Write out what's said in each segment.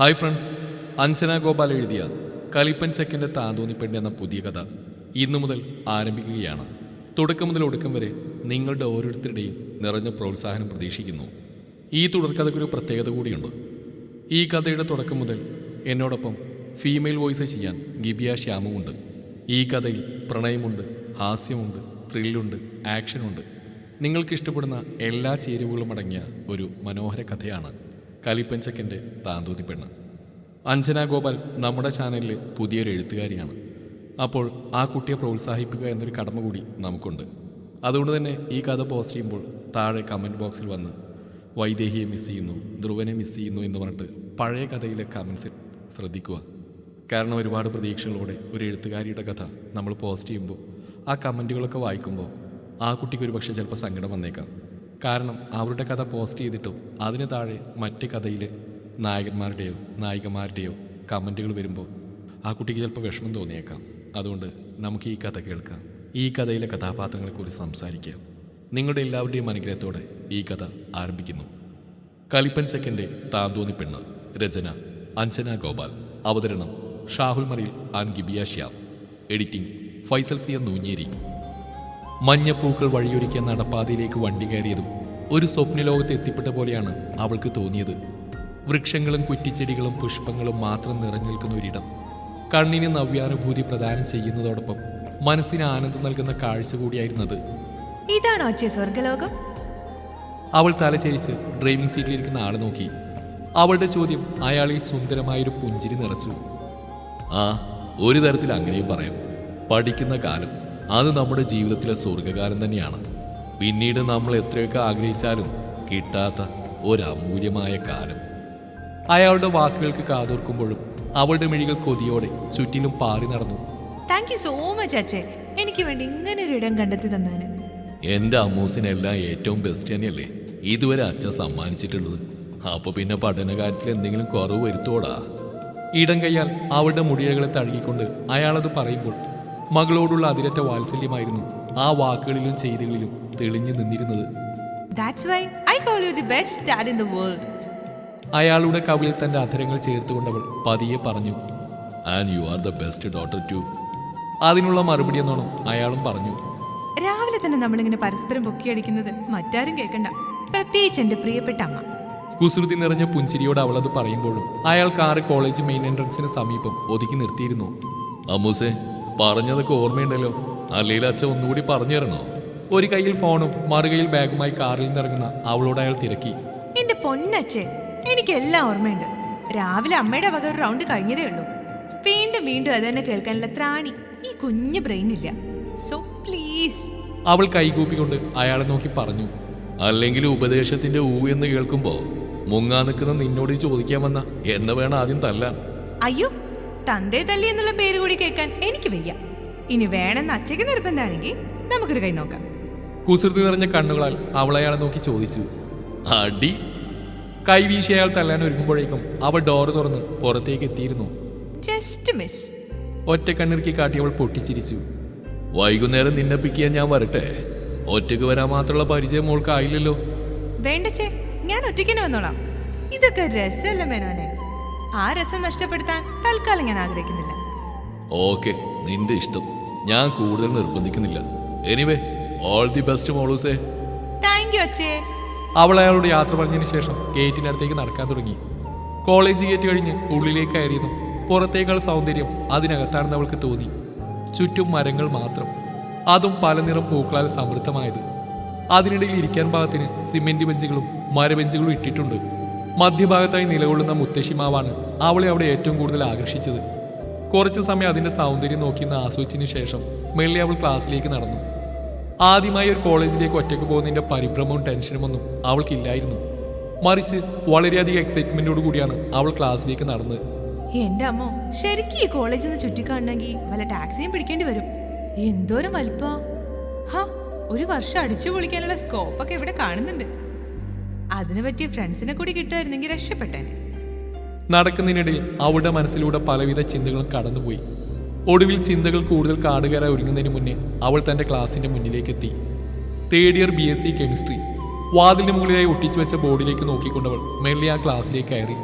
Hi friends, Anjana Gopal എഴുതിയ കലിപ്പൻ ചെക്കൻ്റെ താന്തോന്നിപ്പെണ്ണി എന്ന പുതിയ കഥ ഇന്നു മുതൽ ആരംഭിക്കുകയാണ്. തുടക്കം മുതൽ ഒടുക്കം വരെ നിങ്ങളുടെ ഓരോരുത്തരുടെയും നിറഞ്ഞ പ്രോത്സാഹനം പ്രതീക്ഷിക്കുന്നു. ഈ തുടർക്കഥയ്ക്കൊരു പ്രത്യേകത കൂടിയുണ്ട്. ഈ കഥയുടെ തുടക്കം മുതൽ എന്നോടൊപ്പം ഫീമെയിൽ വോയിസ് ചെയ്യാൻ ഗിബിയ ശ്യാമുമുണ്ട്. ഈ കഥയിൽ പ്രണയമുണ്ട്, ഹാസ്യമുണ്ട്, ത്രില്ലുണ്ട്, ആക്ഷനുണ്ട്. നിങ്ങൾക്കിഷ്ടപ്പെടുന്ന എല്ലാ ചേരുവകളും അടങ്ങിയ ഒരു മനോഹര കഥയാണ് കലിപ്പൻ ചെക്കൻ്റെ താന്തോന്നിപ്പെണ്ണ്. അഞ്ജന ഗോപാൽ നമ്മുടെ ചാനലിലെ പുതിയൊരു എഴുത്തുകാരിയാണ്. അപ്പോൾ ആ കുട്ടിയെ പ്രോത്സാഹിപ്പിക്കുക എന്നൊരു കടമ കൂടി നമുക്കുണ്ട്. അതുകൊണ്ട് തന്നെ ഈ കഥ പോസ്റ്റ് ചെയ്യുമ്പോൾ താഴെ കമൻറ്റ് ബോക്സിൽ വന്ന് വൈദേഹിയെ മിസ് ചെയ്യുന്നു, ധ്രുവനെ മിസ് ചെയ്യുന്നു എന്ന് പറഞ്ഞിട്ട് പഴയ കഥയിലെ കമൻസിൽ ശ്രദ്ധിക്കുക. കാരണം ഒരുപാട് പ്രതീക്ഷകളോടെ ഒരു എഴുത്തുകാരിയുടെ കഥ നമ്മൾ പോസ്റ്റ് ചെയ്യുമ്പോൾ ആ കമൻറ്റുകളൊക്കെ വായിക്കുമ്പോൾ ആ കുട്ടിക്ക് ഒരു പക്ഷേ ചിലപ്പോൾ സങ്കടം വന്നേക്കാം. കാരണം അവരുടെ കഥ പോസ്റ്റ് ചെയ്തിട്ടും അതിന് താഴെ മറ്റ് കഥയിലെ നായകന്മാരുടെയോ നായികമാരുടെയോ കമൻറ്റുകൾ വരുമ്പോൾ ആ കുട്ടിക്ക് ചിലപ്പോൾ വിഷമം തോന്നിയേക്കാം. അതുകൊണ്ട് നമുക്ക് ഈ കഥ കേൾക്കാം, ഈ കഥയിലെ കഥാപാത്രങ്ങളെക്കുറിച്ച് സംസാരിക്കാം. നിങ്ങളുടെ എല്ലാവരുടെയും അനുഗ്രഹത്തോടെ ഈ കഥ ആരംഭിക്കുന്നു. കലിപ്പൻ ചെക്കൻ്റെ താന്തോന്നിപ്പെണ്ണ്. രചന അഞ്ജന ഗോപാൽ. അവതരണം Shahul Mariyil and Gibiya Shyam. Editing Faisal C N Noonjeri. മഞ്ഞപ്പൂക്കൾ വഴിയൊരുക്കിയ നടപ്പാതയിലേക്ക് വണ്ടി കയറിയതും ഒരു സ്വപ്നലോകത്ത് എത്തിപ്പെട്ട പോലെയാണ് അവൾക്ക് തോന്നിയത്. വൃക്ഷങ്ങളും കുറ്റിച്ചെടികളും പുഷ്പങ്ങളും മാത്രം നിറഞ്ഞു നിൽക്കുന്ന ഒരിടം. കണ്ണിന് നവ്യാനുഭൂതി പ്രദാനം ചെയ്യുന്നതോടൊപ്പം മനസ്സിന് ആനന്ദം നൽകുന്ന കാഴ്ച കൂടിയായിരുന്നത്. ഇതാണോ അച്ഛേ സ്വർഗലോകം? അവൾ തലചരിച്ച് ഡ്രൈവിംഗ് സീറ്റിലിരിക്കുന്ന ആളെ നോക്കി. അവളുടെ ചോദ്യം അയാളിൽ സുന്ദരമായൊരു പുഞ്ചിരി നിറച്ചു. ആ, ഒരു തരത്തിൽ അങ്ങനെയും പറയാം. പഠിക്കുന്ന കാലം അത് നമ്മുടെ ജീവിതത്തിലെ സ്വർഗകാലം തന്നെയാണ്. പിന്നീട് നമ്മൾ എത്രയൊക്കെ ആഗ്രഹിച്ചാലും കിട്ടാത്ത ഒരമൂല്യമായ കാലം. അയാളുടെ വാക്കുകൾക്ക് കാതോർക്കുമ്പോഴും അവളുടെ മിഴികൾ കൊതിയോടെ ചുറ്റിലും പാറി നടന്നു. താങ്ക് യു സോ മച്ച് അച്ഛേ, എനിക്ക് വേണ്ടി ഇങ്ങനെ ഒരു ഇടം കണ്ടെത്തി തന്നതിന്. എൻ്റെ അമ്മൂസിനെല്ലാം ഏറ്റവും ബെസ്റ്റ് തന്നെയല്ലേ ഇതുവരെ അച്ഛൻ സമ്മാനിച്ചിട്ടുള്ളത്. അപ്പൊ പിന്നെ പഠനകാര്യത്തിൽ എന്തെങ്കിലും കുറവ് വരുത്തോടാ. ഇടം കയ്യാൽ അവളുടെ മുടിയകളെ തഴുകിക്കൊണ്ട് അയാളത് പറയുമ്പോൾ മകളോടുള്ള അതിരറ്റ വാത്സല്യമായിരുന്നു ആ വാക്കുകളിലും ചെയ്തികളിലും തെളിഞ്ഞു നിന്നിരുന്നത്. That's why I call you the best dad in the world. അയാളുടെ കവിളിൽ തന്റെ അധരങ്ങൾ ചേർത്തുകൊണ്ടവൾ പതിയെ പറഞ്ഞു. And you are the best daughter too. അതിനുള്ള മറുപടി എന്നോണം അയാളും പറഞ്ഞു. രാവിലെ തന്നെ നമ്മളിങ്ങനെ പരസ്പരം പൊക്കിയടിക്കുന്നത് മറ്റാരും കേൾക്കണ്ട, പ്രത്യേകിച്ച് എന്റെ പ്രിയപ്പെട്ട അമ്മ. കുസൃതി നിറഞ്ഞ പുഞ്ചിരിയോട് അവളത് പറയുമ്പോഴും അയാൾ കാറ് കോളേജ് മെയിൻ എൻട്രൻസിന് സമീപം ഒതുക്കി നിർത്തിയിരുന്നു. അമ്മൂസേ, പറഞ്ഞതൊക്കെ ഓർമ്മയുണ്ടല്ലോ, അല്ലെങ്കിൽ അച്ഛൻ ഒന്നുകൂടി പറഞ്ഞു തരണോ? ഒരു കയ്യിൽ ഫോണും മറുകയിൽ ബാഗുമായി കാറിൽ നിന്നിറങ്ങുന്ന അവളോട് അയാൾ തിരക്കി. എന്റെ പൊന്നച്ഛേ, എനിക്കെല്ലാം ഓർമ്മയുണ്ട്. രാവിലെ അമ്മയുടെ വക ഒരു റൗണ്ട് കഴിഞ്ഞതേ ഉള്ളൂ. വീണ്ടും വീണ്ടും അത് തന്നെ കേൾക്കാനുള്ള ത്രാണി ഈ കുഞ്ഞു ബ്രെയിനില്ല. So please. അവൾ കൈകൂപ്പിക്കൊണ്ട് അയാളെ നോക്കി പറഞ്ഞു. അല്ലെങ്കിൽ ഉപദേശത്തിന്റെ ഊ എന്ന് കേൾക്കുമ്പോ മുങ്ങാ നിൽക്കുന്ന നിന്നോട് ചോദിക്കാൻ വന്ന എന്നെ വേണം ആദ്യം തല്ലാൻ. അയ്യോ, തന്തേ തല്ലി എന്നുള്ള പേര് കൂടി കേൾക്കാൻ എനിക്ക് വയ്യ. ഇനി വേണമെന്ന് അച്ഛയ്ക്ക് നിർബന്ധമാണെങ്കിൽ നമുക്കൊരു കൈ നോക്കാം. കുസൃതി നിറഞ്ഞ കണ്ണുകളാൽ അവൾ അയാളെ നോക്കി ചോദിച്ചു. അടി. കൈവീശി അയാൾ തല്ലാൻ ഒരുങ്ങുമ്പോഴേക്കും അവൾ ഡോറ് തുറന്ന് പുറത്തേക്ക് എത്തിയിരുന്നു. Just miss. ഒറ്റ കണ്ണിറുക്കി കാട്ടി അവൾ പൊട്ടിച്ചിരിച്ചു. വൈകുന്നേരം നിന്നെ പിക്ക് ചെയ്യാൻ ഞാൻ വരട്ടെ? ഒറ്റയ്ക്ക് വരാൻ മാത്രമുള്ള പരിചയം മോൾക്ക് ആയില്ലല്ലോ. വേണ്ടച്ചേ, ഞാൻ ഒറ്റയ്ക്ക് വന്നോളാം. ഇതൊക്കെ രസമല്ല മേനോനെ. ആ രസം നഷ്ടപ്പെടുത്താൻ തൽക്കാലം ഞാൻ ആഗ്രഹിക്കുന്നില്ല. ഓക്കെ, നിന്റെ ഇഷ്ടം. ഞാൻ കൂടുതൽ നിർബന്ധിക്കുന്നില്ല. എനിവേ, ഓൾ ദി ബെസ്റ്റ് മോളൂസേ. താങ്ക് യു അച്ഛേ. അവൾ അയാളോട് യാത്ര പറഞ്ഞതിന് ശേഷം ഗേറ്റിനടുത്തേക്ക് നടക്കാൻ തുടങ്ങി. കോളേജ് ഗേറ്റ് കഴിഞ്ഞ് ഉള്ളിലേക്ക് കയറിയതും പുറത്തേക്കാൾ സൗന്ദര്യം അതിനകത്താണെന്ന് അവൾക്ക് തോന്നി. ചുറ്റും മരങ്ങൾ മാത്രം, അതും പല നിറം പൂക്കളാൽ സമൃദ്ധമായത്. അതിനിടയിൽ ഇരിക്കാൻ ഭാഗത്തിന് സിമെന്റ് ബെഞ്ചുകളും മരബെഞ്ചുകളും ഇട്ടിട്ടുണ്ട്. മധ്യഭാഗത്തായി നിലകൊള്ളുന്ന മുത്തശ്ശിമാവാണ് അവളെ അവിടെ ഏറ്റവും കൂടുതൽ ആകർഷിച്ചത്. കുറച്ചു സമയം അതിന്റെ സൗന്ദര്യം നോക്കിയെന്ന് ആസ്വദിച്ചതിന് ശേഷം മെല്ലെ അവൾ ക്ലാസ്സിലേക്ക് നടന്നു. ആദ്യമായി ഒരു കോളേജിലേക്ക് ഒറ്റയ്ക്ക് പോകുന്നതിന്റെ പരിഭ്രമവും ടെൻഷനും ഒന്നും അവൾക്കില്ലായിരുന്നു. മറിച്ച് വളരെയധികം എക്സൈറ്റ്മെന്റോടു കൂടിയാണ് അവൾ ക്ലാസ്സിലേക്ക് നടന്നത്. എന്റെ അമ്മോ, ശരിക്കും ഈ കോളേജിൽ നിന്ന് ചുറ്റിക്കാണെങ്കിൽ വല്ല ടാക്സിയും പിടിക്കേണ്ടി വരും. എന്തോരം വലിപ്പം! ഹാ, ഒരു വർഷം അടിച്ചു പൊളിക്കാനുള്ള സ്കോപ്പൊക്കെ ഇവിടെ കാണുന്നുണ്ട്. അതിനു പറ്റിയ ഫ്രണ്ട്സിനെ കൂടി കിട്ടുമായിരുന്നെങ്കിൽ രക്ഷപ്പെട്ടേനെ. നടക്കുന്നതിനിടയിൽ അവളുടെ മനസ്സിലൂടെ പലവിധ ചിന്തകളും കടന്നുപോയി. ഒടുവിൽ ചിന്തകൾ കൂടുതൽ കാടുകയറാൻ ഒരുങ്ങുന്നതിന് മുന്നേ അവൾ തന്റെ ക്ലാസിന്റെ മുന്നിലേക്കെത്തി. Third year BSc chemistry. വാതിലിന് മുകളിലായി ഒട്ടിച്ചു വെച്ച ബോർഡിലേക്ക് നോക്കിക്കൊണ്ടവൾ മെല്ലെ ആ ക്ലാസ്സിലേക്ക് കയറി.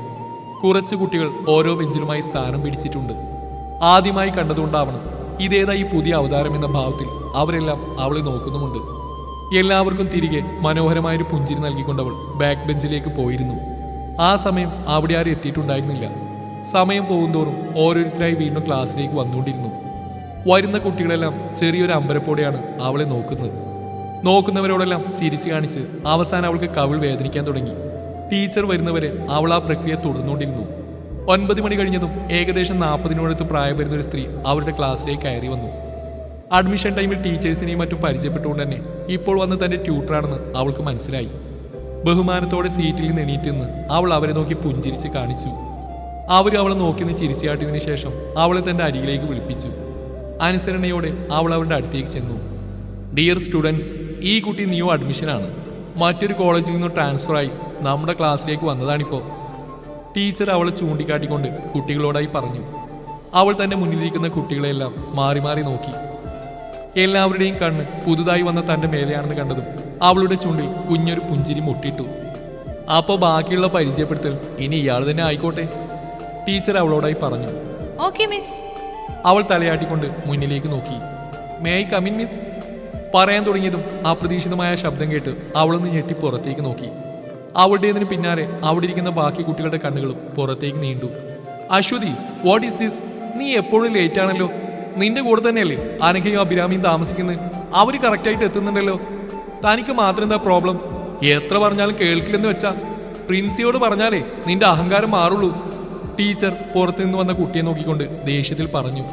കുറച്ച് കുട്ടികൾ ഓരോ ബെഞ്ചിലുമായി സ്ഥാനം പിടിച്ചിട്ടുണ്ട്. ആദ്യമായി കണ്ടതുകൊണ്ടാവണം ഇതേതായി പുതിയ അവതാരം എന്ന ഭാവത്തിൽ അവരെല്ലാം അവളെ നോക്കുന്നുമുണ്ട്. എല്ലാവർക്കും തിരികെ മനോഹരമായൊരു പുഞ്ചിരി നൽകിക്കൊണ്ടവൾ ബാക്ക് ബെഞ്ചിലേക്ക് പോയിരുന്നു. ആ സമയം അവിടെ ആരും എത്തിയിട്ടുണ്ടായിരുന്നില്ല. സമയം പോകുന്തോറും ഓരോരുത്തരായി വീണ്ടും ക്ലാസ്സിലേക്ക് വന്നുകൊണ്ടിരുന്നു. വരുന്ന കുട്ടികളെല്ലാം ചെറിയൊരു അമ്പരപ്പോടെയാണ് അവളെ നോക്കുന്നത്. നോക്കുന്നവരോടെല്ലാം ചിരിച്ചു കാണിച്ച് അവസാനം അവൾക്ക് കവിൾ വേദനിക്കാൻ തുടങ്ങി. ടീച്ചർ വരുന്നവരെ അവൾ ആ പ്രക്രിയ തുടർന്നുകൊണ്ടിരുന്നു. 9 മണി കഴിഞ്ഞതും ഏകദേശം 40-നോടടുത്ത് പ്രായം വരുന്ന ഒരു സ്ത്രീ അവരുടെ ക്ലാസ്സിലേക്ക് കയറി വന്നു. അഡ്മിഷൻ ടൈമിൽ ടീച്ചേഴ്സിനെയും മറ്റും പരിചയപ്പെട്ടുകൊണ്ട് തന്നെ ഇപ്പോൾ വന്ന് തന്റെ ട്യൂട്ടറാണെന്ന് അവൾക്ക് മനസ്സിലായി. ബഹുമാനത്തോടെ സീറ്റിൽ നിന്ന് എണീറ്റ് നിന്ന് അവൾ അവരെ നോക്കി പുഞ്ചിരിച്ച് കാണിച്ചു. അവർ അവളെ നോക്കിന്ന് ചിരിച്ചാട്ടിയതിനു ശേഷം അവളെ തന്റെ അരികിലേക്ക് വിളിപ്പിച്ചു. അനുസരണയോടെ അവൾ അവരുടെ അടുത്തേക്ക് ചെന്നു. ഡിയർ സ്റ്റുഡൻസ്, ഈ കുട്ടി ന്യൂ അഡ്മിഷനാണ്. മറ്റൊരു കോളേജിൽ നിന്ന് ട്രാൻസ്ഫറായി നമ്മുടെ ക്ലാസ്സിലേക്ക് വന്നതാണിപ്പോൾ. ടീച്ചർ അവളെ ചൂണ്ടിക്കാട്ടിക്കൊണ്ട് കുട്ടികളോടായി പറഞ്ഞു. അവൾ തന്റെ മുന്നിലിരിക്കുന്ന കുട്ടികളെല്ലാം മാറി മാറി നോക്കി. എല്ലാവരുടെയും കണ്ണ് പുതുതായി വന്ന തന്റെ മേലെയാണെന്ന് കണ്ടതും അവളുടെ ചുണ്ടിൽ കുഞ്ഞൊരു പുഞ്ചിരി മുട്ടിട്ടു. അപ്പോൾ ബാക്കിയുള്ള പരിചയപ്പെടുത്തൽ ഇനി ഇയാൾ തന്നെ ആയിക്കോട്ടെ, ടീച്ചർ അവളോടായി പറഞ്ഞു. Okay miss. അവൾ തലയാട്ടിക്കൊണ്ട് മുന്നിലേക്ക് നോക്കി. May I come in miss? പറയാൻ തുടങ്ങിയതും അപ്രതീക്ഷിതമായ ശബ്ദം കേട്ട് അവളൊന്ന് ഞെട്ടി പുറത്തേക്ക് നോക്കി. അവളുടേതിന് പിന്നാലെ അവിടെ ഇരിക്കുന്ന ബാക്കി കുട്ടികളുടെ കണ്ണുകളും പുറത്തേക്ക് നീണ്ടു. Aswathy, what is this? നീ എപ്പോഴും ലേറ്റ് ആണല്ലോ. നിന്റെ കൂടെ തന്നെയല്ലേ അനഘയും അഭിരാമിയും താമസിക്കുന്നത്? അവര് കറക്റ്റായിട്ട് എത്തുന്നുണ്ടല്ലോ. തനിക്ക് മാത്രം എന്താ പ്രോബ്ലം? എത്ര പറഞ്ഞാലും കേൾക്കില്ലെന്ന് വെച്ചാ പ്രിൻസിയോട് പറഞ്ഞാലേ നിന്റെ അഹങ്കാരം മാറുള്ളൂ, ടീച്ചർ പുറത്തു നിന്ന് വന്ന കുട്ടിയെ നോക്കിക്കൊണ്ട് ദേഷ്യത്തിൽ പറഞ്ഞു.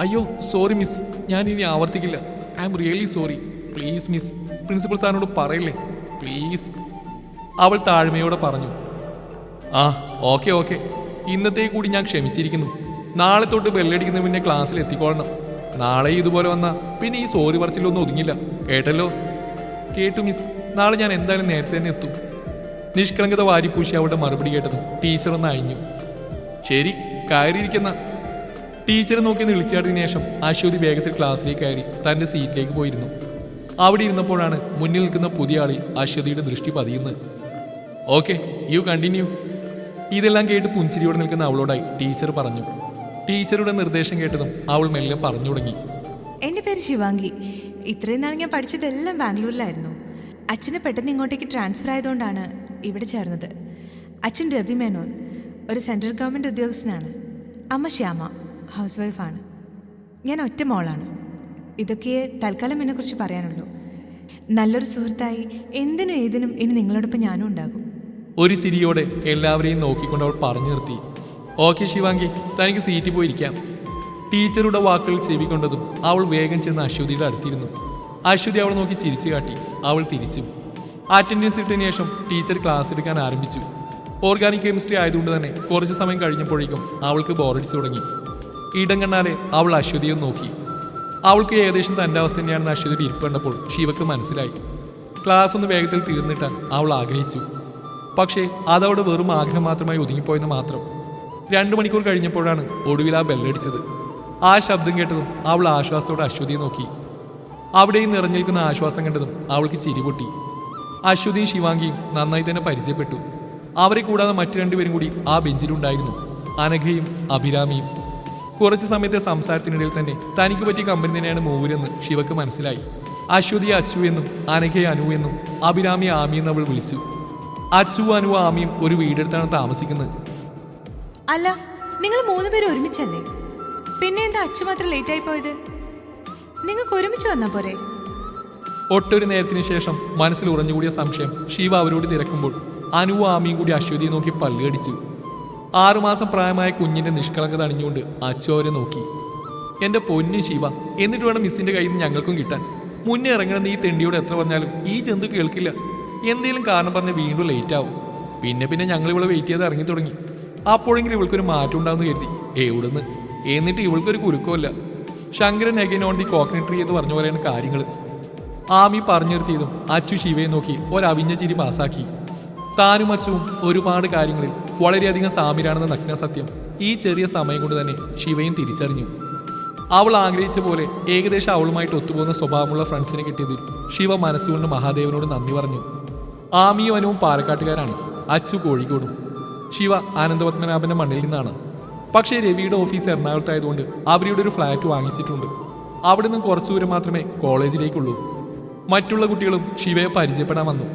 അയ്യോ സോറി മിസ്, ഞാൻ ഇനി ആവർത്തിക്കില്ല. I'm really sorry. Please miss, principal സാറിനോട് പറയില്ലേ പ്ലീസ്, അവൾ താഴ്മയോടെ പറഞ്ഞു. ആ ഓക്കെ ഓക്കെ, ഇന്നത്തെ കൂടി ഞാൻ ക്ഷമിച്ചിരിക്കുന്നു. നാളെ തൊട്ട് ബെല്ലടിക്കുന്ന പിന്നെ ക്ലാസ്സിൽ എത്തിക്കൊള്ളണം. നാളെ ഇതുപോലെ വന്നാൽ പിന്നെ ഈ സോറി പറച്ചിലൊന്നും ഒതുങ്ങില്ല, കേട്ടല്ലോ? കേട്ടു മിസ്, നാളെ ഞാൻ എന്തായാലും നേരത്തെ തന്നെ എത്തും. നിഷ്കളങ്കത വാരിപ്പൂശി അവളുടെ മറുപടി കേട്ടതും ടീച്ചർ ഒന്ന് അയഞ്ഞു. ശരി, കയറിയിരിക്കുന്ന ടീച്ചറെ നോക്കി വിളിച്ചാടിന് ശേഷം അശ്വതി വേഗത്തിൽ ക്ലാസ്സിലേക്ക് കയറി തന്റെ സീറ്റിലേക്ക് പോയിരുന്നു. അവിടെ ഇരുന്നപ്പോഴാണ് മുന്നിൽ നിൽക്കുന്ന പുതിയ ആളിൽ അശ്വതിയുടെ ദൃഷ്ടി പതിയുന്നത്. Okay, you continue. ഇതെല്ലാം കേട്ട് പുഞ്ചിരിയോടെ നിൽക്കുന്ന അവളോടായി ടീച്ചർ പറഞ്ഞു. ടീച്ചറുടെ നിർദ്ദേശം കേട്ടതും അവൾ മെല്ലെ പറഞ്ഞു തുടങ്ങി. എൻ്റെ പേര് ശിവാംഗി. ഇത്രയും നാൾ ഞാൻ പഠിച്ചതെല്ലാം ബാംഗ്ലൂരിലായിരുന്നു. അച്ഛന് പെട്ടെന്ന് ഇങ്ങോട്ടേക്ക് ട്രാൻസ്ഫർ ആയതുകൊണ്ടാണ് ഇവിടെ ചേർന്നത്. അച്ഛൻ രവി മേനോൻ, ഒരു സെൻട്രൽ ഗവൺമെൻറ് ഉദ്യോഗസ്ഥനാണ്. അമ്മ ശ്യാമ, ഹൗസ് വൈഫാണ്. ഞാൻ ഒറ്റ മോളാണ്. ഇതൊക്കെ തൽക്കാലം എന്നെക്കുറിച്ച് പറയാനുള്ളൂ. നല്ലൊരു സുഹൃത്തായി എന്തിനും ഏതിനും ഇനി നിങ്ങളോടൊപ്പം ഞാനും ഉണ്ടാകും. ഒരു ചിരിയോടെ എല്ലാവരെയും നോക്കിക്കൊണ്ട് അവൾ പറഞ്ഞു നിർത്തി. ഓക്കെ ശിവാംഗി, തനിക്ക് സീറ്റിൽ പോയിരിക്കാം. ടീച്ചറുടെ വാക്കുകൾ ചെവിക്കൊണ്ടതും അവൾ വേഗം ചെന്ന് അശ്വതിയുടെ അടുത്തിരുന്നു. അശ്വതി അവൾ നോക്കി ചിരിച്ചു കാട്ടി. അവൾ തിരിച്ചു. അറ്റൻഡൻസ് ഇട്ടതിന് ശേഷം ടീച്ചർ ക്ലാസ് എടുക്കാൻ ആരംഭിച്ചു. ഓർഗാനിക് കെമിസ്ട്രി ആയതുകൊണ്ട് തന്നെ കുറച്ച് സമയം കഴിഞ്ഞപ്പോഴേക്കും അവൾക്ക് ബോറടിച്ചു തുടങ്ങി. ഇടം കണ്ണാലെ അവൾ അശ്വതിയെ നോക്കി. അവൾക്ക് ഏകദേശം തൻ്റെ അവസ്ഥ തന്നെയാണെന്ന് അശ്വതിയുടെ ഇരിപ്പ് കണ്ടപ്പോൾ ശിവക്ക് മനസ്സിലായി. ക്ലാസ് ഒന്ന് വേഗത്തിൽ തീർന്നിട്ടാൻ അവൾ ആഗ്രഹിച്ചു. പക്ഷേ അതവളുടെ വെറും ആഗ്രഹം മാത്രമായി ഒതുങ്ങിപ്പോയെന്ന് മാത്രം. 2 മണിക്കൂർ കഴിഞ്ഞപ്പോഴാണ് ഒടുവിൽ ആ ബെല്ലടിച്ചത്. ആ ശബ്ദം കേട്ടതും അവൾ ആശ്വാസത്തോടെ അശ്വതിയെ നോക്കി. അവിടെയും നിറഞ്ഞു നിൽക്കുന്ന ആശ്വാസം കണ്ടതും അവൾക്ക് ചിരി പൊട്ടി. അശ്വതിയും ശിവാംഗിയും നന്നായി തന്നെ പരിചയപ്പെട്ടു. അവരെ കൂടാതെ മറ്റു 2 പേരും കൂടി ആ ബെഞ്ചിലുണ്ടായിരുന്നു, അനഘയും അഭിരാമിയും. കുറച്ച് സമയത്തെ സംസാരത്തിനിടയിൽ തന്നെ തനിക്ക് പറ്റിയ കമ്പനി തന്നെയാണ് മൂവരെന്ന് ശിവക്ക് മനസ്സിലായി. അശ്വതിയെ അച്ചു എന്നും അനഘയെ അനു എന്നും അഭിരാമിയെ ആമി എന്ന് അവൾ വിളിച്ചു. അച്ചു അനു ആമിയും ഒരു വീടെടുത്താണ് താമസിക്കുന്നത്. അല്ല, നിങ്ങൾ 3 പേരും ഒരുമിച്ചല്ലേ? പിന്നെ എന്താ അച്ചു മാത്രം ലേറ്റ് ആയി പോയത്? നിങ്ങൾക്ക് ഒരുമിച്ച് വന്നാ പോരെ? ഒട്ടൊരു നേരത്തിന് ശേഷം മനസ്സിൽ ഉറഞ്ഞുകൂടിയ സംശയം ശിവ അവരോട് തിരക്കുമ്പോൾ അനുവും ആമിയും കൂടി അശ്വതിയെ നോക്കി പല്ലുകടിച്ചു. 6 മാസം പ്രായമായ കുഞ്ഞിന്റെ നിഷ്കളങ്കത അണിഞ്ഞുകൊണ്ട് അച്ചു അവരെ നോക്കി. എന്റെ പൊന്നു ശിവ, എന്നിട്ട് വേണം മിസ്സിന്റെ കയ്യിൽ നിന്ന് ഞങ്ങൾക്കും കിട്ടാൻ. മുന്നേ ഇറങ്ങണമെന്ന് ഈ തെണ്ടിയോട് എത്ര പറഞ്ഞാലും ഈ ജന്തു കേൾക്കില്ല. എന്തെങ്കിലും കാരണം പറഞ്ഞ് വീണ്ടും ലേറ്റ് ആവും. പിന്നെ ഞങ്ങൾ ഇവളെ വെയിറ്റ് ചെയ്ത് ഇറങ്ങി തുടങ്ങി. അപ്പോഴെങ്കിലും ഇവൾക്കൊരു മാറ്റം ഉണ്ടാവുമെന്ന് കരുതി. എവിടുന്ന്? എന്നിട്ട് ഇവൾക്കൊരു കുരുക്കമില്ല. Shankaran again on the coconut tree എന്ന് പറഞ്ഞ പോലെയാണ് കാര്യങ്ങൾ. ആമി പറഞ്ഞു നിർത്തിയതും അച്ചു ശിവയെ നോക്കി ഒരവിഞ്ഞ ചിരി പാസാക്കി. താനും അച്ചുവും ഒരുപാട് കാര്യങ്ങളിൽ വളരെയധികം സാമ്യരാണെന്ന നഗ്ന സത്യം ഈ ചെറിയ സമയം കൊണ്ട് തന്നെ ശിവയും തിരിച്ചറിഞ്ഞു. അവൾ ആഗ്രഹിച്ച പോലെ ഏകദേശം അവളുമായിട്ട് ഒത്തുപോകുന്ന സ്വഭാവമുള്ള ഫ്രണ്ട്സിനെ കിട്ടിയതിൽ ശിവ മനസ്സുകൊണ്ട് മഹാദേവനോട് നന്ദി പറഞ്ഞു. ആമിയും അനുവും പാലക്കാട്ടുകാരാണ്, അച്ചു കോഴിക്കോടും. ശിവ ആനന്ദപത്മനാഭന്റെ മണ്ണിൽ നിന്നാണ്. പക്ഷേ രവിയുടെ ഓഫീസ് എറണാകുളത്തായതുകൊണ്ട് അവരുടെ ഒരു ഫ്ലാറ്റ് വാങ്ങിച്ചിട്ടുണ്ട്. അവിടെ നിന്ന് കുറച്ചു ദൂരം മാത്രമേ കോളേജിലേക്കുള്ളൂ. മറ്റുള്ള കുട്ടികളും ശിവയെ പരിചയപ്പെടാൻ വന്നു.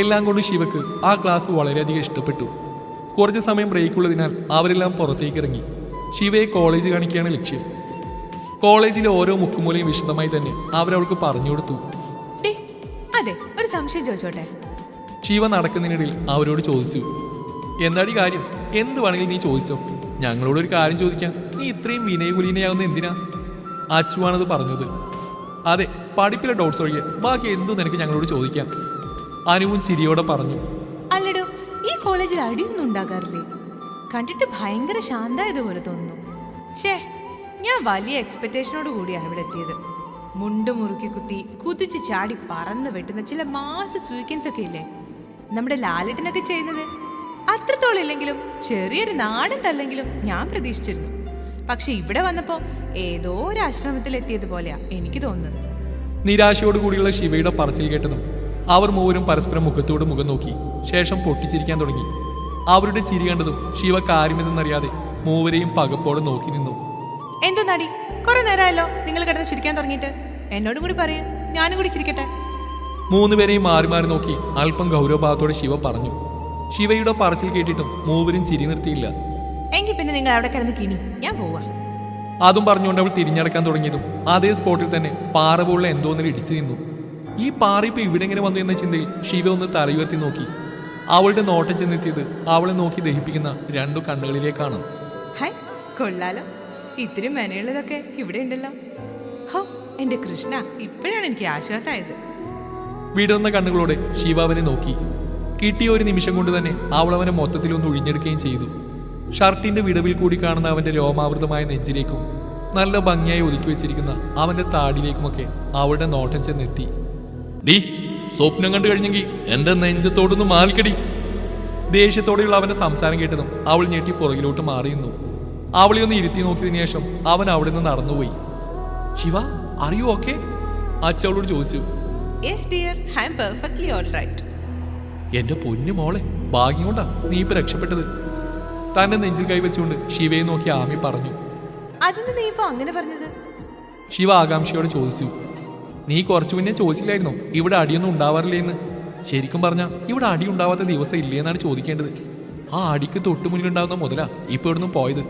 എല്ലാം കൊണ്ട് ശിവക്ക് ആ ക്ലാസ് വളരെയധികം ഇഷ്ടപ്പെട്ടു. കുറച്ച് സമയം ബ്രേക്കുള്ളതിനാൽ അവരെല്ലാം പുറത്തേക്ക് ഇറങ്ങി. ശിവയെ കോളേജ് കാണിക്കുകയാണ് ലക്ഷ്യം. കോളേജിലെ ഓരോ മുക്കുമൂലയും വിശദമായി തന്നെ അവരവൾക്ക് പറഞ്ഞു കൊടുത്തു. അതെ, ഒരു സംശയം ചോദിച്ചോട്ടെ? ശിവ നടക്കുന്നതിനിടയിൽ അവരോട് ചോദിച്ചു. എന്താടി കാര്യം? എന്ത് വേണമെങ്കിലും നീ ചോദിച്ചോ. ഞങ്ങളോടൊരു കാര്യം ചോദിക്കാം. നീ ഇത്രയും വിനയകുലീനയാവുന്ന എന്തിനാ? അച്ചുവാണത് പറഞ്ഞത്. അതെ, പഠിപ്പിലെ ഡൗട്ട്സ് ഒഴികെ ബാക്കി എന്തും നിനക്ക് ഞങ്ങളോട് ചോദിക്കാം, അനുവും ചിരിയോടെ പറഞ്ഞു. അല്ലടോ, ഈ കോളേജിൽ അടിയൊന്നും ഉണ്ടാകാറില്ലേ? കണ്ടിട്ട് ഭയങ്കര ശാന്തായതുപോലെ തോന്നുന്നു. ഛേ, ഞാൻ വലിയ എക്സ്പെക്ടേഷനോട് കൂടിയാണ് ഇവിടെ എത്തിയത്. മുണ്ട് മുറുക്കി കുതിച്ച് ചാടി പറന്ന് വെട്ടുന്ന ചില മാസ സ്വീക്കൻസ് ഒക്കെ ഇല്ലേ നമ്മുടെ ലാലേട്ടനൊക്കെ ചെയ്യുന്നത്? അത്രത്തോളം ഇല്ലെങ്കിലും ചെറിയൊരു നാടൻ തല്ലെങ്കിലും ഞാൻ പ്രതീക്ഷിച്ചിരുന്നു. പക്ഷെ ഇവിടെ വന്നപ്പോ ഏതോ ഒരു ആശ്രമത്തിൽ എത്തിയതുപോലെയാ എനിക്ക് തോന്നുന്നത്. നിരാശയോടുകൂടിയുള്ള ശിവയുടെ പറച്ചിൽ കേട്ടതും അവർ മൂവരും പരസ്പരം മുഖത്തോട് മുഖം നോക്കി. ശേഷം പൊട്ടിച്ചിരിക്കാൻ തുടങ്ങി. അവരുടെ ചിരി കണ്ടതും ശിവ കാര്യമെന്നറിയാതെ മൂവരെയും പകപ്പോടെ നോക്കി നിന്നു. എന്തോ നടി, കുറെ നേരമായല്ലോ നിങ്ങൾ കിടന്ന് ചിരിക്കാൻ തുടങ്ങിയിട്ട്. എന്നോടും കൂടി പറയൂ, ഞാനും കൂടി ചിരിക്കട്ടെ. മൂന്നുപേരെയും മാറി മാറി നോക്കി അല്പം ഗൗരവഭാവത്തോടെ ശിവ പറഞ്ഞു. ശിവയുടെ പറച്ചിൽ കേട്ടിട്ടും മൂവരും ചിരി നിർത്തിയില്ല. എങ്കിൽ പിന്നെ നിങ്ങൾ അവിടെ കിടന്ന് കിണി, ഞാൻ പോവാ. അതും പറഞ്ഞുകൊണ്ട് അവൾ തിരിഞ്ഞടക്കാൻ തുടങ്ങിയതും അതേ സ്പോട്ടിൽ തന്നെ പാറ പോലുള്ള എന്തോന്നിൽ ഇടിച്ചു നിന്നു. ഈ പാറ ഇപ്പൊ ഇവിടെ എങ്ങനെ വന്നു എന്ന ചിന്തയിൽ ശിവ ഒന്ന് തലയുയർത്തി നോക്കി. അവളുടെ നോട്ടം ചെന്നെത്തിയത് അവളെ നോക്കി ദഹിപ്പിക്കുന്ന രണ്ടു കണ്ണുകളിലേക്കാണ്. ഹൈ, കൊള്ളാലോ, ഇത്തിരി മെനയുള്ളതൊക്കെ ഇവിടെ ഉണ്ടല്ലോ. ഹോ, എന്റെ കൃഷ്ണ, ഇപ്പോഴാണ് എനിക്ക് ആശ്വാസമായത്. വിടർന്ന കണ്ണുകളോടെ ശിവ അവനെ നോക്കി. കിട്ടിയ ഒരു നിമിഷം കൊണ്ട് തന്നെ അവൾ അവനെ മൊത്തത്തിലൊന്ന് ഒഴിഞ്ഞെടുക്കുകയും ചെയ്തു. ഷർട്ടിന്റെ വിടവിൽ കൂടി കാണുന്ന അവന്റെ രോമാവൃതമായ നെഞ്ചിലേക്കും നല്ല ഭംഗിയായി ഒതുക്കി വെച്ചിരിക്കുന്ന അവന്റെ താടിയിലേക്കുമൊക്കെ അവളുടെ നോട്ടം ചെന്നെത്തി. ഡീ, സ്വപ്നം കണ്ടു കഴിഞ്ഞെങ്കിൽ എന്റെ നെഞ്ചത്തോടൊന്ന് മാൽക്കടി. ദേഷ്യത്തോടെയുള്ള അവന്റെ സംസാരം കേട്ടതും അവൾ ഞെട്ടി പുറകിലോട്ട് മാറി നിന്നു. അവളെ ഒന്ന് ഇരുത്തി നോക്കിയതിനു ശേഷം അവൻ അവിടെ നിന്ന് നടന്നുപോയി. ശിവ, അറിയൂ ഓക്കെ? അച്ചവളോട് ചോദിച്ചു. Yes dear, I am perfectly all right. എന്റെ പൊന്നു മോളെ, ഭാഗ്യം കൊണ്ടാ നീ ഇപ്പൊ രക്ഷപ്പെട്ടത്. തന്റെ നെഞ്ചിൽ കൈവച്ചുകൊണ്ട് ശിവയെ നോക്കി ആമി പറഞ്ഞു. അതെന്താ നീ ഇപ്പൊ അങ്ങനെ പറഞ്ഞത്? ശിവ ആകാംക്ഷയോടെ ചോദിച്ചു. നീ കുറച്ചു മുന്നേ ചോദിച്ചില്ലായിരുന്നോ ഇവിടെ അടിയൊന്നും ഉണ്ടാവാറില്ലേ എന്ന്? ശരിക്കും പറഞ്ഞാ ഇവിടെ അടി ഉണ്ടാവാത്ത ദിവസം ഇല്ലേന്നാണ് ചോദിക്കേണ്ടത്. ആ അടിക്ക് തൊട്ടു മുന്നിലുണ്ടാവുന്ന മുതലാ ഇപ്പൊ ഇവിടുന്ന് പോയത്,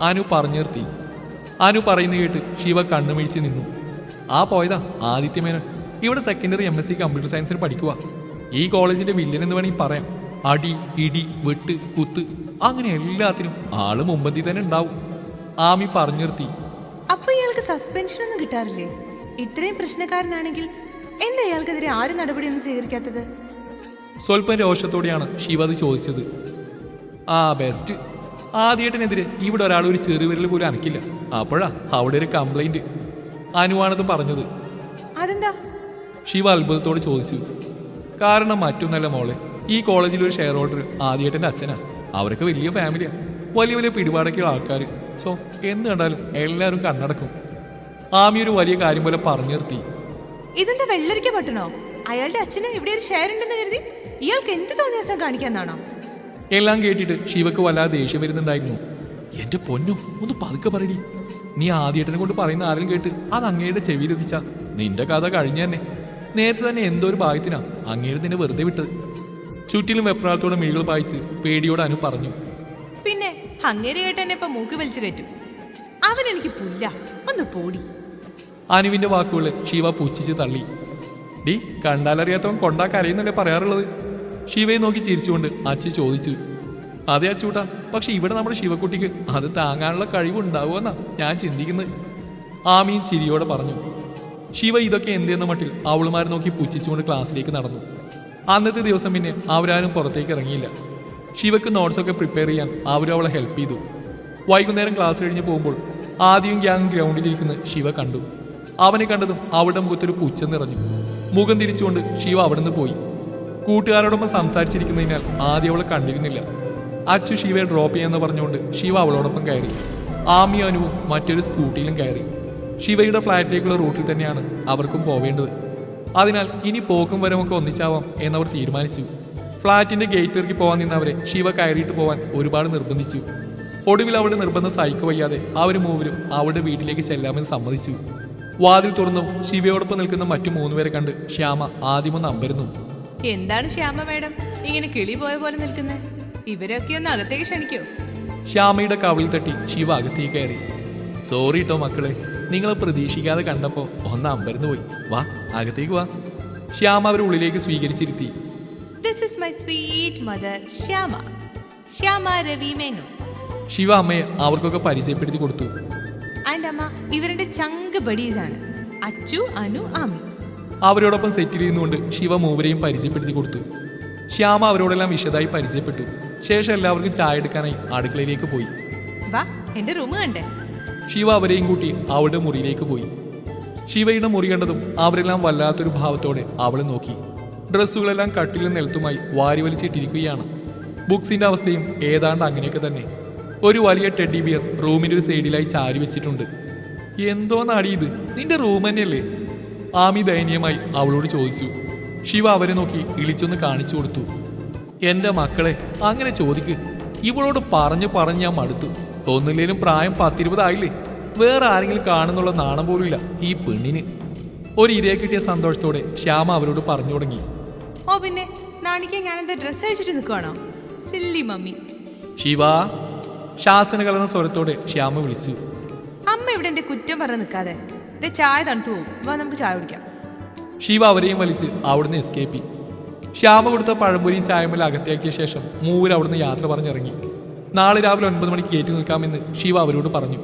അനു പറഞ്ഞു നിർത്തി. അനു പറയുന്നത് കേട്ട് ശിവ കണ്ണുമിഴിച്ച് നിന്നു. ആ പോയതാ ആദിത്യമേനോൻ. ഇവിടെ സെക്കൻഡറി MSc കമ്പ്യൂട്ടർ സയൻസിന് പഠിക്കുക. ഈ കോളേജിന്റെ വില്ലൻ എന്ന് വേണമെങ്കിൽ പറയാം. അടി, ഇടി, വെട്ട്, കുത്ത്, അങ്ങനെ എല്ലാത്തിനും ആള് മുമ്പന്തി തന്നെ ഉണ്ടാവും, ആമി പറഞ്ഞു നിർത്തി. അപ്പൊ ഇയാൾക്ക് സസ്പെൻഷൻ ഒന്നും കിട്ടാറില്ലേ? ഇത്രയും പ്രശ്നക്കാരനാണെങ്കിൽ എന്താ ഇയാൾക്കെതിരെ ആരും നടപടിയൊന്നും സ്വീകരിക്കാത്തത്? സ്വല്പം രോഷത്തോടെയാണ് ശിവ അത് ചോദിച്ചത്. ആ ബെസ്റ്റ്, ആദ്യേട്ടനെതിരെ ഇവിടെ ഒരാൾ ഒരു ചെറുവിരൽ പോലും അനക്കില്ല. അപ്പോഴാ അവിടെ ഒരു കംപ്ലൈന്റ്. അനുവാണത് പറഞ്ഞത്. അതെന്താ? ശിവ അത്ഭുതത്തോട് ചോദിച്ചു. കാരണം മറ്റൊന്നല്ല മോളെ, ഈ കോളേജിൽ ഒരു ഷെയർ ഹോൾഡർ ആദ്യേട്ടന്റെ അച്ഛനാ. അവരൊക്കെ വലിയ ഫാമിലിയാ, വലിയ വലിയ പിടിപാടൊക്കെയുള്ള ആൾക്കാർ. സോ എന്ന് കണ്ടാലും എല്ലാവരും കണ്ണടക്കും. ആമി ഒരു വലിയ കാര്യം പോലെ പറഞ്ഞു നിർത്തി. ഇതെന്താ വെള്ളരിക്ക പട്ടണോ? അയാളുടെ അച്ഛന് ഇവിടെ ഒരു ഷെയർ ഉണ്ടെന്ന് കരുതി ഇയാൾക്ക് എന്ത് തോന്നിയാസം കാണിക്കാന്നാണോ? എല്ലാം കേട്ടിട്ട് ശിവക്ക് വല്ലാതെ ദേഷ്യം വരുന്നുണ്ടായിരുന്നു. എന്റെ പൊന്നും, ഒന്ന് പതുക്കെ പറയടി. നീ ആദ്യേട്ടനെ കൊണ്ട് പറയുന്ന ആരും കേട്ട് അത് അങ്ങയുടെ ചെവിയിലെത്തിച്ചാ നിന്റെ കഥ കഴിഞ്ഞ തന്നെ. നേരത്തെ തന്നെ എന്തോ ഒരു ഭാഗ്യത്തിനാ അങ്ങയുടെ നിന്നെ വെറുതെ വിട്ടത്. ചുറ്റിലും വെപ്രാളത്തോടെ മിഴികൾ പായിച്ച് പേടിയോട് അനു പറഞ്ഞു. പിന്നെ അങ്ങേര് കേട്ട് എന്നെ ഇപ്പൊ മൂക്ക് വലിച്ചു കയറ്റും. അവൻ എനിക്ക് പുല്ല, ഒന്ന് പോടി. അനുവിന്റെ വാക്കുകളെ ശിവ പുച്ഛിച്ച് തള്ളി. ഡി, കണ്ടാലറിയാത്തവൻ കൊണ്ടാക്കറിയുന്നല്ലേ പറയാറുള്ളത്? ശിവയെ നോക്കി ചിരിച്ചുകൊണ്ട് അച്ചു ചോദിച്ചു. അതെ അച്ചൂട്ടാ, പക്ഷെ ഇവിടെ നമ്മുടെ ശിവക്കുട്ടിക്ക് അത് താങ്ങാനുള്ള കഴിവുണ്ടാവുമെന്നാ ഞാൻ ചിന്തിക്കുന്നത്, ആമീൻ ചിരിയോടെ പറഞ്ഞു. ശിവ ഇതൊക്കെ എന്തെന്ന മട്ടിൽ അവളുമാരെ നോക്കി പുച്ഛിച്ചുകൊണ്ട് ക്ലാസ്സിലേക്ക് നടന്നു. അന്നത്തെ ദിവസം പിന്നെ അവരാരും പുറത്തേക്ക് ഇറങ്ങിയില്ല. ശിവക്ക് നോട്ട്സൊക്കെ പ്രിപ്പയർ ചെയ്യാൻ അവരും അവളെ ഹെൽപ്പ് ചെയ്തു. വൈകുന്നേരം ക്ലാസ് കഴിഞ്ഞ് പോകുമ്പോൾ ആദ്യം ഗ്യാങ് ഗ്രൗണ്ടിലിരിക്കുന്ന ശിവ കണ്ടു. അവനെ കണ്ടതും അവളുടെ മുഖത്തൊരു പുച്ഛം നിറഞ്ഞു. മുഖം തിരിച്ചുകൊണ്ട് ശിവ അവിടുന്ന് പോയി. കൂട്ടുകാരോടൊപ്പം സംസാരിച്ചിരിക്കുന്നതിനാൽ ആദ്യം അവളെ കണ്ടിരുന്നില്ല. അച്ചു ശിവയെ ഡ്രോപ്പ് ചെയ്യാന്ന് പറഞ്ഞുകൊണ്ട് ശിവ അവളോടൊപ്പം കയറി. ആമി അനുവും മറ്റൊരു സ്കൂട്ടിയിലും കയറി. ശിവയുടെ ഫ്ലാറ്റിലേക്കുള്ള റൂട്ടിൽ തന്നെയാണ് അവർക്കും പോവേണ്ടത്. അതിനാൽ ഇനി പോക്കും വരമൊക്കെ ഒന്നിച്ചാവാം എന്നവർ തീരുമാനിച്ചു. ഫ്ളാറ്റിന്റെ ഗേറ്റിലേക്ക് പോകാൻ നിന്നവരെ ശിവ കയറിയിട്ട് പോവാൻ ഒരുപാട് നിർബന്ധിച്ചു. ഒടുവിൽ അവളുടെ നിർബന്ധം സഹിക്ക വയ്യാതെ അവർ മൂവരും അവളുടെ വീട്ടിലേക്ക് ചെല്ലാമെന്ന് സമ്മതിച്ചു. വാതിൽ തുറന്നു ശിവയോടൊപ്പം നിൽക്കുന്ന മറ്റു 3 പേരെ കണ്ട് ശ്യാമ ആദ്യമൊന്ന് അമ്പരുന്നു. എന്താണ് ശ്യാമ മാഡം ഇങ്ങനെ കിളി പോയ പോലെ നിൽക്കുന്നത്? ഇവരൊക്കെ ഒന്ന് അകത്തേക്ക് ക്ഷണിക്കോ? ശ്യാമയുടെ കവിളിൽ തട്ടി ശിവ അകത്തേക്ക് കയറി. സോറി കേട്ടോ മക്കളെ, നിങ്ങളെ പ്രതീക്ഷിക്കാതെ കണ്ടപ്പോ ഒന്ന് അമ്പരന്ന് പോയി. വാ, അകത്തേക്ക് വാ. ശ്യാമ അവരെ ഉള്ളിലേക്ക് സ്വീകരിച്ചിരുത്തി. This is my sweet mother Shyama, Shyama Ravi Menon. Shiva അമ്മയെ അവർക്കൊക്കെ പരിചയപ്പെടുത്തി കൊടുത്തു. ആൻഡ് അമ്മ ഇവരുടെ ചങ്ക് ബഡീസ് ആണ്, അച്ചു, അനു, ആമി. അവരോടൊപ്പം സെറ്റിൽ ചെയ്യുന്നുകൊണ്ട് ശിവ മൂവരെയും പരിചയപ്പെടുത്തി കൊടുത്തു. ശ്യാമ അവരോടെല്ലാം വിശദമായി പരിചയപ്പെട്ടു. ശേഷം എല്ലാവർക്കും ചായ എടുക്കാനായി അടുക്കളയിലേക്ക് പോയി. വാ, എന്റെ റൂം കണ്ടേ? ശിവ അവരെയും കൂട്ടി അവളുടെ മുറിയിലേക്ക് പോയി. ശിവയുടെ മുറി കണ്ടതും അവരെല്ലാം വല്ലാത്തൊരു ഭാവത്തോടെ അവളെ നോക്കി. ഡ്രസ്സുകളെല്ലാം കട്ടിലും നിലത്തുമായി വാരി വലിച്ചിട്ടിരിക്കുകയാണ്. ബുക്സിന്റെ അവസ്ഥയും ഏതാണ്ട് അങ്ങനെയൊക്കെ തന്നെ. ഒരു വലിയ ടെഡ്ഡി ബിയർ റൂമിന്റെ ഒരു സൈഡിലായി ചാരി വെച്ചിട്ടുണ്ട്. എന്തോ നാടി ഇത്, നിന്റെ റൂം തന്നെയല്ലേ? ആമി ദയനീയമായി അവളോട് ചോദിച്ചു. ശിവ അവരെ നോക്കി ഇളിച്ചൊന്ന് കാണിച്ചു കൊടുത്തു. എന്റെ മക്കളെ, അങ്ങനെ ചോദിക്ക്. ഇവളോട് പറഞ്ഞു ഞാൻ മടുത്തു. ഒന്നില്ലേലും പ്രായം 10-20 ആയില്ലേ? വേറെ ആരെങ്കിലും കാണുന്നുള്ള നാണം പോലുമില്ല ഈ പെണ്ണിന്. ഒരു ഇരയെ കിട്ടിയ സന്തോഷത്തോടെ ശ്യാമ അവരോട് പറഞ്ഞു തുടങ്ങി. ഓ പിന്നെ നാണിക്ക് ഞാനെന്താ ഡ്രസ്സ് അഴിച്ചിട്ട് നിൽക്കുവാണോ? Silly mummy. ശിവ, ശാസന കലർന്ന സ്വരത്തോടെ ശ്യാമ വിളിച്ചു. അമ്മ ഇവിടെ എന്റെ കുറ്റം പറഞ്ഞ് നിൽക്കാതെ. ചായ തണുത്തു പോകും, വാ നമുക്ക് ചായ കുടിക്കാം. ശിവ അവരെയും വലിച്ച് അവിടുന്ന് എസ്കേപ്പി. ശ്യാമ കൊടുത്ത പഴംപൊരിയും ചായമൽ അകത്തേക്കിയ ശേഷം മൂവരും അവിടുന്ന് യാത്ര പറഞ്ഞിറങ്ങി. നാളെ രാവിലെ 9 മണിക്ക് ഗേറ്റ് നിൽക്കാമെന്ന് ശിവ അവരോട് പറഞ്ഞു.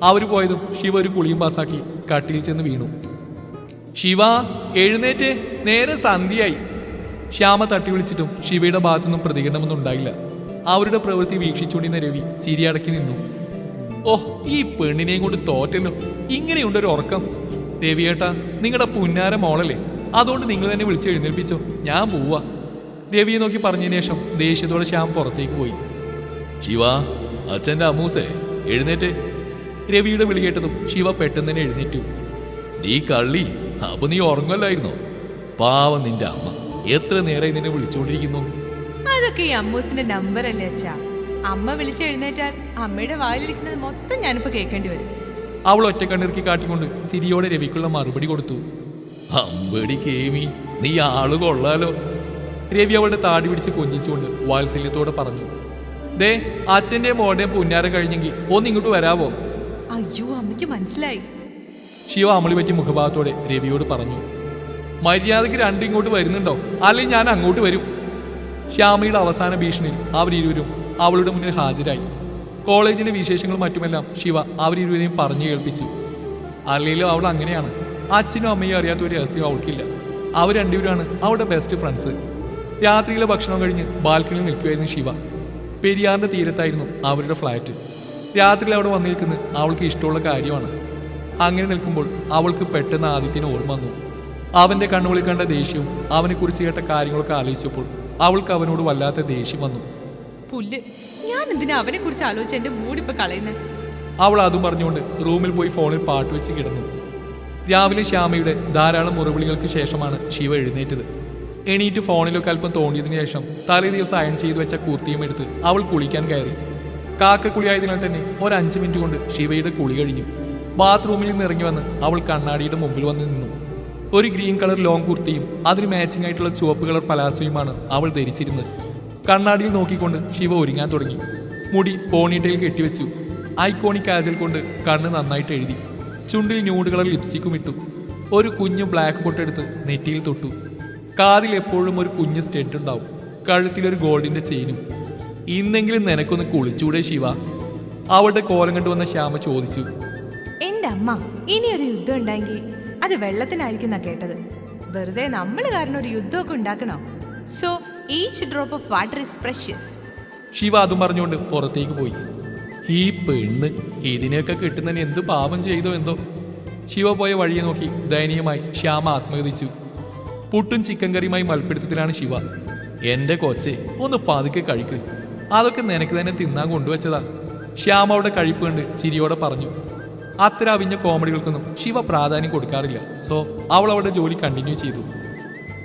അവർ പോയതും ശിവ ഒരു കുളിയും പാസാക്കി കട്ടിയിൽ ചെന്ന് വീണു. ശിവ എഴുന്നേറ്റ്, നേരെ സന്ധ്യയായി. ശ്യാമ തട്ടി വിളിച്ചിട്ടും ശിവയുടെ ഭാഗത്തുനിന്നും പ്രതികരണമൊന്നും ഉണ്ടായില്ല. അവരുടെ പ്രവൃത്തി വീക്ഷിച്ചുകൊണ്ടിരുന്ന രവി ചിരിയടക്കി നിന്നു. ഓഹ്, ഈ പെണ്ണിനെയും കൊണ്ട് തോറ്റല്ലോ. ഇങ്ങനെയുണ്ടൊരു ഉറക്കം. രവിയേട്ടാ, നിങ്ങളുടെ പുന്നാര മോളല്ലേ, അതുകൊണ്ട് നിങ്ങൾ തന്നെ വിളിച്ച് എഴുന്നേൽപ്പിച്ചോ, ഞാൻ പോവാ. രവിയെ നോക്കി പറഞ്ഞതിന് ശേഷം ദേഷ്യത്തോടെ ശ്യാം പുറത്തേക്ക് പോയി. ശിവ, അച്ഛൻ്റെ അമ്മൂസേ, എഴുന്നേറ്റ്. രവിയുടെ വിളി കേട്ടതും ശിവ പെട്ടെന്ന് തന്നെ എഴുന്നേറ്റു. നീ കള്ളി, അപ്പൊ നീ ഉറങ്ങല്ലായിരുന്നോ? പാവം നിന്റെ അമ്മ, എത്ര നേരമായി നിന്നെ വിളിച്ചുകൊണ്ടിരിക്കുന്നു. അതൊക്കെ ഈ അമ്മൂസിന്റെ നമ്പർ അല്ലേ അച്ഛാ? അമ്മ വിളിച്ച് എഴുന്നേറ്റാൽ അമ്മയുടെ വായിലിരിക്കുന്നത് മൊത്തം ഞാനിപ്പോ കേൾക്കേണ്ടി വരും. അവൾ ഒറ്റക്കണ്ണിറുക്കി കാട്ടിക്കൊണ്ട് ചിരിയോടെ രവിക്കുള്ള മറുപടി കൊടുത്തു. അമ്പടി കേമി, നീ ആള് കൊള്ളാലോ. രവി അവളുടെ താടി പിടിച്ച് കൊഞ്ചിച്ചുകൊണ്ട് വാത്സല്യത്തോടെ പറഞ്ഞു. ദേ, അച്ഛന്റെയും മോളുടെയും പുന്നാരം കഴിഞ്ഞെങ്കിൽ ഒന്ന് ഇങ്ങോട്ട് വരാവോ? അയ്യോ, അമ്മയ്ക്ക് മനസ്സിലായി. ശിവ അമളി പറ്റി മുഖഭാവത്തോടെ രവിയോട് പറഞ്ഞു. മര്യാദയ്ക്ക് രണ്ടും ഇങ്ങോട്ട് വരുന്നുണ്ടോ, അല്ലെങ്കിൽ ഞാൻ അങ്ങോട്ട് വരും. ശ്യാമയുടെ അവസാന ഭീഷണിയിൽ അവരിരുവരും അവളുടെ മുന്നിൽ ഹാജരായി. കോളേജിന്റെ വിശേഷങ്ങളും മറ്റുമെല്ലാം ശിവ അവരിരുവരെയും പറഞ്ഞു കേൾപ്പിച്ചു. അല്ലെങ്കിലും അവൾ അങ്ങനെയാണ്. അച്ഛനും അമ്മയും അറിയാത്ത ഒരു രഹസ്യം അവൾക്കില്ല. അവർ രണ്ടുപേരാണ് അവളുടെ ബെസ്റ്റ് ഫ്രണ്ട്സ്. രാത്രിയിലെ ഭക്ഷണം കഴിഞ്ഞ് ബാൽക്കണിയിൽ നിൽക്കുകയായിരുന്നു ശിവ. പെരിയാറിന്റെ തീരത്തായിരുന്നു അവരുടെ ഫ്ലാറ്റ്. രാത്രിയിൽ അവിടെ വന്നു നിൽക്കുന്നത് അവൾക്ക് ഇഷ്ടമുള്ള കാര്യമാണ്. അങ്ങനെ നിൽക്കുമ്പോൾ അവൾക്ക് പെട്ടെന്ന് ആദിത്യന് ഓർമ്മ വന്നു. അവന്റെ കണ്ണുകളിൽ കണ്ട ദേഷ്യവും അവനെക്കുറിച്ച് കേട്ട കാര്യങ്ങളൊക്കെ ആലോചിച്ചപ്പോൾ അവൾക്ക് അവനോട് വല്ലാത്ത ദേഷ്യം വന്നു. പുല്ല്, ഞാൻ എന്തിനാ അവനെ കുറിച്ച് ആലോചിച്ച് എന്റെ മൂടിപ്പോ കളയുന്നത്? അവൾ അതും പറഞ്ഞുകൊണ്ട് റൂമിൽ പോയി ഫോണിൽ പാട്ട് വെച്ച് കിടന്നു. രാവിലെ ശ്യാമയുടെ ധാരാളം മുറവിളികൾക്ക് ശേഷമാണ് ശിവ എഴുന്നേറ്റത്. എണീറ്റ് ഫോണിലൊക്കെ അല്പം തോണ്ടിയതിനു ശേഷം തലേ ദിവസം അയൺ ചെയ്തു വെച്ച കുർത്തിയും എടുത്ത് അവൾ കുളിക്കാൻ കയറി. കാക്കക്കുളിയായതിനാൽ തന്നെ ഒരു 5 മിനിറ്റ് കൊണ്ട് ശിവയുടെ കുളി കഴിഞ്ഞു. ബാത്റൂമിൽ നിന്ന് ഇറങ്ങി വന്ന് അവൾ കണ്ണാടിയുടെ മുമ്പിൽ വന്ന് നിന്നു. ഒരു ഗ്രീൻ കളർ ലോങ് കുർത്തിയും അതിന് മാച്ചിങ് ആയിട്ടുള്ള ചുവപ്പ് കളർ പലാസോയുമാണ് അവൾ ധരിച്ചിരുന്നത്. കണ്ണാടിയിൽ നോക്കിക്കൊണ്ട് ശിവ ഒരുങ്ങാൻ തുടങ്ങി. മുടി പോണിറ്റയിൽ കെട്ടിവെച്ചു. ഐക്കോണിക് കാജൽ കൊണ്ട് കണ്ണ് നന്നായിട്ട് എഴുതി. ചുണ്ടിൽ ന്യൂഡ് കളർ ലിപ്സ്റ്റിക്കും ഇട്ടു. ഒരു കുഞ്ഞു ബ്ലാക്ക് പൊട്ടെടുത്ത് നെറ്റിയിൽ തൊട്ടു. കാതിൽ എപ്പോഴും ഒരു കുഞ്ഞ് സ്റ്റെഡ് ഉണ്ടാവും. കഴുത്തിലൊരു ഗോൾഡിന്റെ ചെയിനും. ഇന്നെങ്കിലും നിനക്കൊന്ന് കുളിച്ചൂടെ ശിവ? അവളുടെ കോലം കണ്ടുവന്ന ശ്യാമ ചോദിച്ചു. എന്റെ അമ്മ, ഇനിയൊരു യുദ്ധം ഉണ്ടായെങ്കിൽ അത് വെള്ളത്തിനായിരിക്കും എന്നാ കേട്ടത്. വെറുതെ നമ്മൾ കാരണം ഒരു യുദ്ധമൊക്കെ ഉണ്ടാക്കണോ? So each drop of water is precious. Shiva അതും പറഞ്ഞുകൊണ്ട് പുറത്തേക്ക് പോയി. ഈ പെണ്ണ് ഇതിനെയൊക്കെ കിട്ടുന്നതിന് എന്ത് പാപം ചെയ്തോ എന്തോ. ശിവ പോയ വഴിയെ നോക്കി ദയനീയമായി ശ്യാമ ആത്മഹതിച്ചു. പുട്ടും ചിക്കൻ കറിയുമായി മൽപ്പിടുത്തത്തിലാണ് ശിവ. എന്റെ കൊച്ചെ, ഒന്ന് പതുക്കെ കഴിക്ക്, അതൊക്കെ നിനക്ക് തന്നെ തിന്നാൻ കൊണ്ടുവച്ചതാ. ശ്യാമ അവിടെ കഴിപ്പ് കണ്ട് ചിരിയോടെ പറഞ്ഞു. അത്ര അവിഞ്ഞ കോമഡികൾക്കൊന്നും ശിവ പ്രാധാന്യം കൊടുക്കാറില്ല. സോ അവൾ അവളുടെ ജോലി കണ്ടിന്യൂ ചെയ്തു.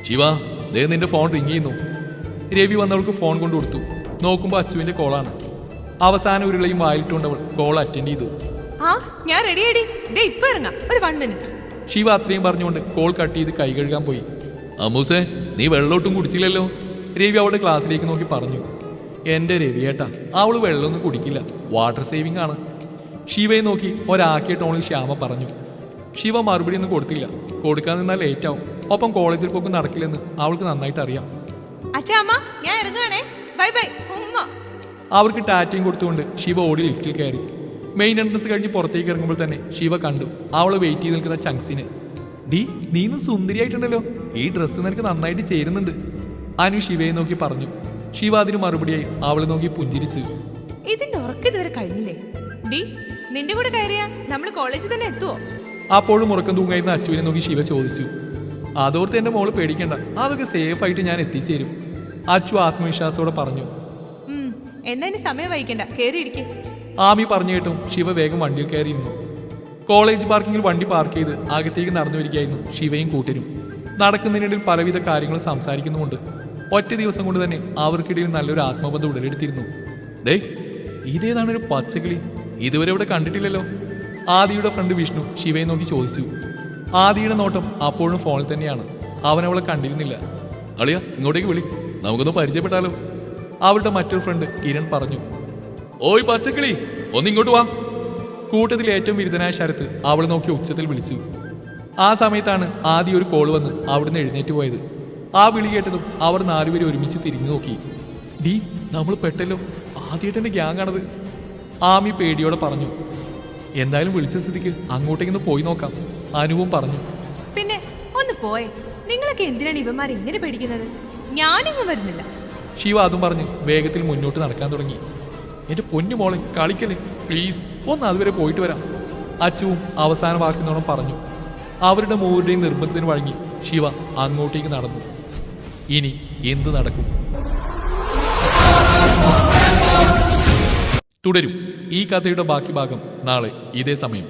ശിവ, ദേ നിന്റെ ഫോൺ റിങ് ചെയ്യുന്നു. രവി വന്നവൾക്ക് ഫോൺ കൊണ്ടു കൊടുത്തു. നോക്കുമ്പോൾ അച്ചുവിന്റെ കോളാണ്. അവസാന ഉരുളയും വായിലിട്ടുകൊണ്ടവൾ കോൾ അറ്റൻഡ് ചെയ്തു. ആ ഞാൻ റെഡിയാടി, ദേ ഇപ്പൊ ഇറങ്ങാം, ഒരു 1 മിനിറ്റ്. ശിവ അത്രയും പറഞ്ഞുകൊണ്ട് കോൾ കട്ട് ചെയ്ത് കൈ കഴുകാൻ പോയി. അമ്മൂസേ, നീ വെള്ളമൊട്ടും കുടിച്ചില്ലല്ലോ, രവി അവളുടെ ക്ലാസ്സിലേക്ക് നോക്കി പറഞ്ഞു. എന്റെ രവിയേട്ടാ, അവള് വെള്ളമൊന്നും കുടിക്കില്ല, വാട്ടർ സേവിംഗ് ആണ്. ശിവയെ നോക്കി ഒരാക്കിയ ടോണിൽ ശ്യാമ പറഞ്ഞു. ശിവ മറുപടി ഒന്നും കൊടുത്തില്ല. കൊടുക്കാൻ നിന്നാൽ ലേറ്റ് ആവും, ഒപ്പം കോളേജിൽ പോക്കും നടക്കില്ലെന്ന് അവൾക്ക് നന്നായിട്ട് അറിയാം. അച്ഛാ അമ്മ, ഞാൻ ഇറങ്ങുവാണേ, ബൈ ബൈ ഉമ്മ. അവർക്ക് ടാറ്റയും കൊടുത്തുകൊണ്ട് ശിവ ഓടി ലിഫ്റ്റിൽ കയറി. മെയിൻ എൻട്രൻസ് കഴിഞ്ഞ് പുറത്തേക്ക് ഇറങ്ങുമ്പോൾ തന്നെ ശിവ കണ്ടു അവള് വെയിറ്റ് ചെയ്ത് നിൽക്കുന്ന ചങ്സിനെ. ഡി, നീന്ന് സുന്ദരിയായിട്ടുണ്ടല്ലോ, ഈ ഡ്രസ്സ് നിനക്ക് നന്നായിട്ട് ചേരുന്നുണ്ട്, അനു ശിവയെ നോക്കി പറഞ്ഞു. ശിവ അതിന് മറുപടിയായി അവളെ നോക്കി പുഞ്ചിരിച്ചു. ഇതിന്റെ ഉറക്കം ഇതുവരെ കഴിഞ്ഞില്ലേ? ഡി, നിന്റെ കൂടെ കയറിയാ നമ്മള് കോളേജിൽ തന്നെ എത്തുവോ? അപ്പോഴും ഉറക്കം തൂങ്ങായിരുന്ന അച്ചുവിനെ നോക്കി ശിവ ചോദിച്ചു. അതോർത്ത് എന്റെ മോള് പേടിക്കണ്ട, അതൊക്കെ സേഫ് ആയിട്ട് ഞാൻ എത്തിച്ചേരും, അച്ചു ആത്മവിശ്വാസത്തോടെ പറഞ്ഞു. എന്നാ ഇനി സമയം വൈകണ്ട, കേറിയിരിക്കെ. ആമി പറഞ്ഞു കേട്ടും ശിവ വേഗം വണ്ടിയിൽ കയറിയിരുന്നു. കോളേജ് പാർക്കിങ്ങിൽ വണ്ടി പാർക്ക് ചെയ്ത് അകത്തേക്ക് നടന്നു വരികയായിരുന്നു ശിവയും കൂട്ടരും. നടക്കുന്നതിനിടയിൽ പലവിധ കാര്യങ്ങൾ സംസാരിക്കുന്നുമുണ്ട്. ഒറ്റ ദിവസം കൊണ്ട് തന്നെ അവർക്കിടയിൽ നല്ലൊരു ആത്മബന്ധം ഉടലെടുത്തിരുന്നു. ഡേ, ഇതേതാണ് ഒരു പച്ചക്കിളി, ഇതുവരെ ഇവിടെ കണ്ടിട്ടില്ലല്ലോ, ആദിയുടെ ഫ്രണ്ട് വിഷ്ണു ശിവയെ നോക്കി ചോദിച്ചു. ആദിയുടെ നോട്ടം അപ്പോഴും ഫോണിൽ തന്നെയാണ്. അവൻ അവളെ കണ്ടിരുന്നില്ല. അളിയ, ഇങ്ങോട്ടേക്ക് വിളി, നമുക്കൊന്ന് പരിചയപ്പെട്ടാലോ, അവളുടെ മറ്റൊരു ഫ്രണ്ട് കിരൺ പറഞ്ഞു. ഓയ് പച്ചക്കിളി, ഒന്നിങ്ങോട്ട് വാ. കൂട്ടത്തിൽ ഏറ്റവും വിരുദ്ധനായ ശരത്ത് അവളെ നോക്കി ഉച്ചത്തിൽ വിളിച്ചു. ആ സമയത്താണ് ആദ്യം ഒരു കോൾ വന്ന് അവിടുന്ന് എഴുന്നേറ്റ് പോയത്. ആ വിളി കേട്ടതും അവർ 4 പേര് ഒരുമിച്ച് തിരിഞ്ഞു നോക്കി. ഡി, നമ്മൾ പെട്ടല്ലോ, ആദ്യമായിട്ടെന്റെ ഗ്യാങ് ആണത്, ആമി പേടിയോടെ പറഞ്ഞു. എന്തായാലും വിളിച്ച സ്ഥിതിക്ക് അങ്ങോട്ടേക്കൊന്ന് പോയി നോക്കാം, അനുവും പറഞ്ഞു. പിന്നെ ഒന്ന് പോയെ, നിങ്ങളൊക്കെ എന്തിനാണ് ഇവന്മാർ ഇങ്ങനെ പേടിക്കുന്നത്? ഞാനിങ്ങ് വരുന്നില്ല. ശിവ അതും പറഞ്ഞ് വേഗത്തിൽ മുന്നോട്ട് നടക്കാൻ തുടങ്ങി. എന്റെ പൊന്നു മോളെ, കളിക്കല്ലേ പ്ലീസ്, ഒന്ന് അതുവരെ പോയിട്ട് വരാം, അച്ചുവും അവസാന വാക്കിനോളം പറഞ്ഞു. അവരുടെ മൂവരുടെയും നിർബന്ധത്തിന് വഴങ്ങി ശിവ അങ്ങോട്ടേക്ക് നടന്നു. ഇനി എന്ത് നടക്കും? തുടരും ഈ കഥയുടെ ബാക്കി ഭാഗം നാളെ ഇതേ സമയം.